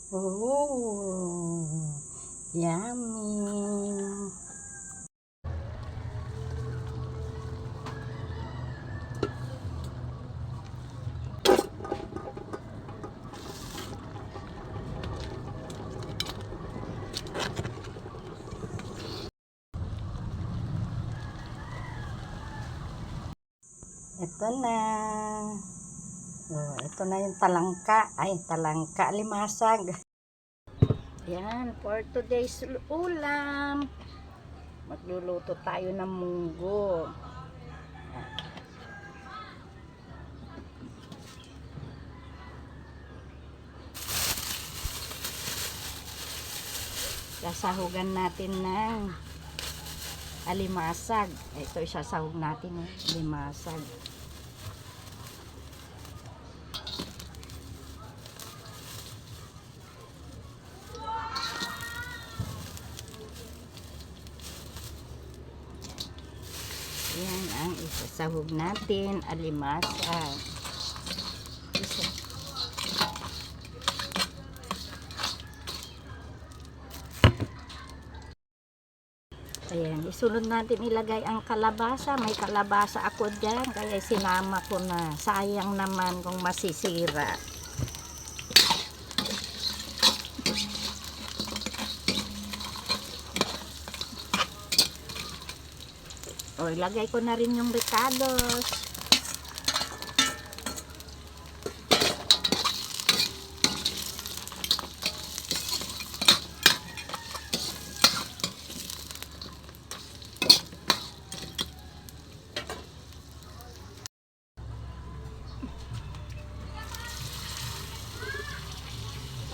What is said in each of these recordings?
Oh, yummy. Ito na. Oh, ito na yung talangka. Ay, talangka limasag. Yan, for today's ulam. Magluluto tayo ng munggo. Sasahugan natin ng alimasag. Ito isasahog natin ng alimasag. Yan ang isasahog natin, alimasag. Ayan, isunod natin ilagay ang kalabasa. May kalabasa ako dyan, kaya sinama ko na. Sayang naman kung masisira. O, ilagay ko na rin yung ricados.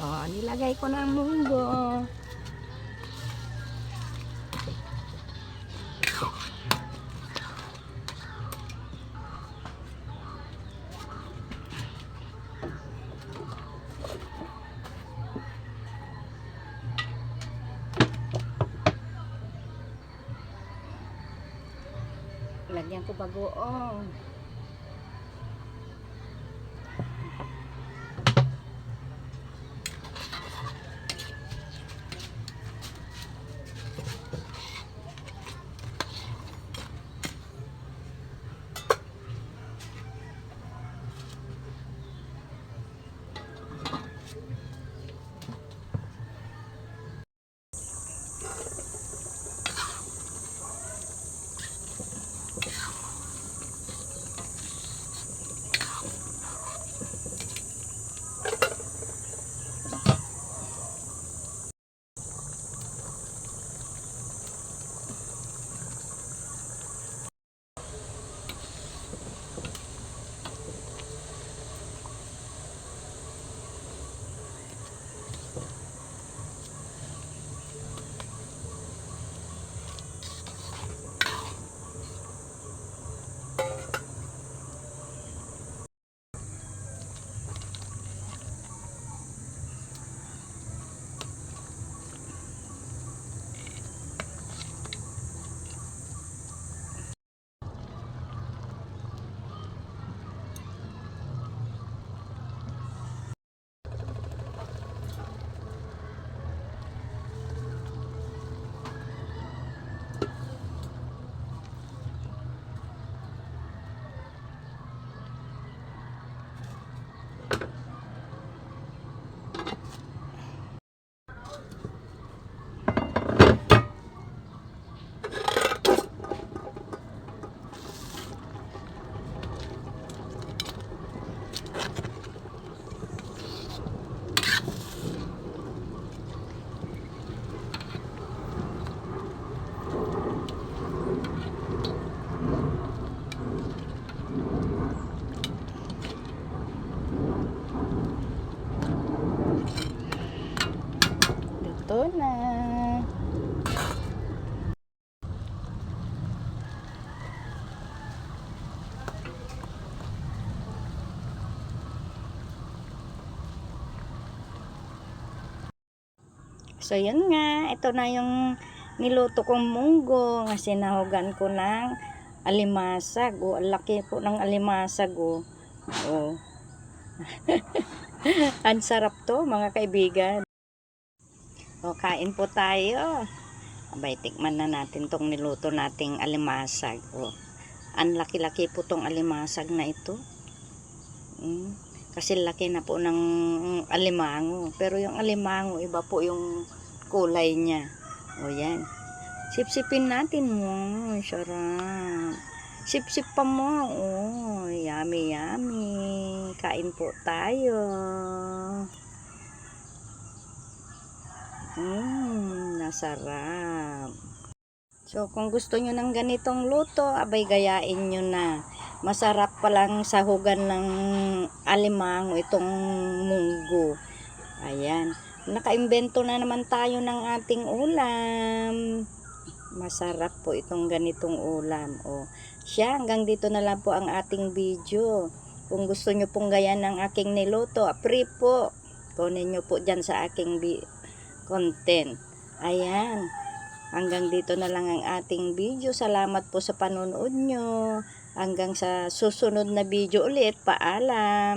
O, nilagay ko na ang munggo. Lagyan ko bagoong. Ito na. So, yun nga. Ito na yung niluto kong munggo. Nga sinahugan ko ng alimasag. O, ang laki po ng alimasag. O. Ang sarap to, mga kaibigan. O, kain po tayo. Abay, tikman na natin tong niluto nating alimasag. O, ang laki-laki po tong alimasag na ito. Kasi laki na po ng alimango. Pero yung alimango, iba po yung kulay niya. O, yan. Sipsipin natin mo. Sarap. Sip-sip pa mo. Oh, yummy, yummy. Kain po tayo. Nasarap. So, kung gusto nyo ng ganitong luto, abay gayain nyo na. Masarap palang sahugan ng alimango itong munggo. Ayan. Nakaimbento na naman tayo ng ating ulam. Masarap po itong ganitong ulam. O, siya, hanggang dito na lang po ang ating video. Kung gusto nyo pong gaya ng aking niluto, free po. Kunin nyo po dyan sa aking content. Ayan. Hanggang dito na lang ang ating video. Salamat po sa panonood nyo. Hanggang sa susunod na video ulit. Paalam.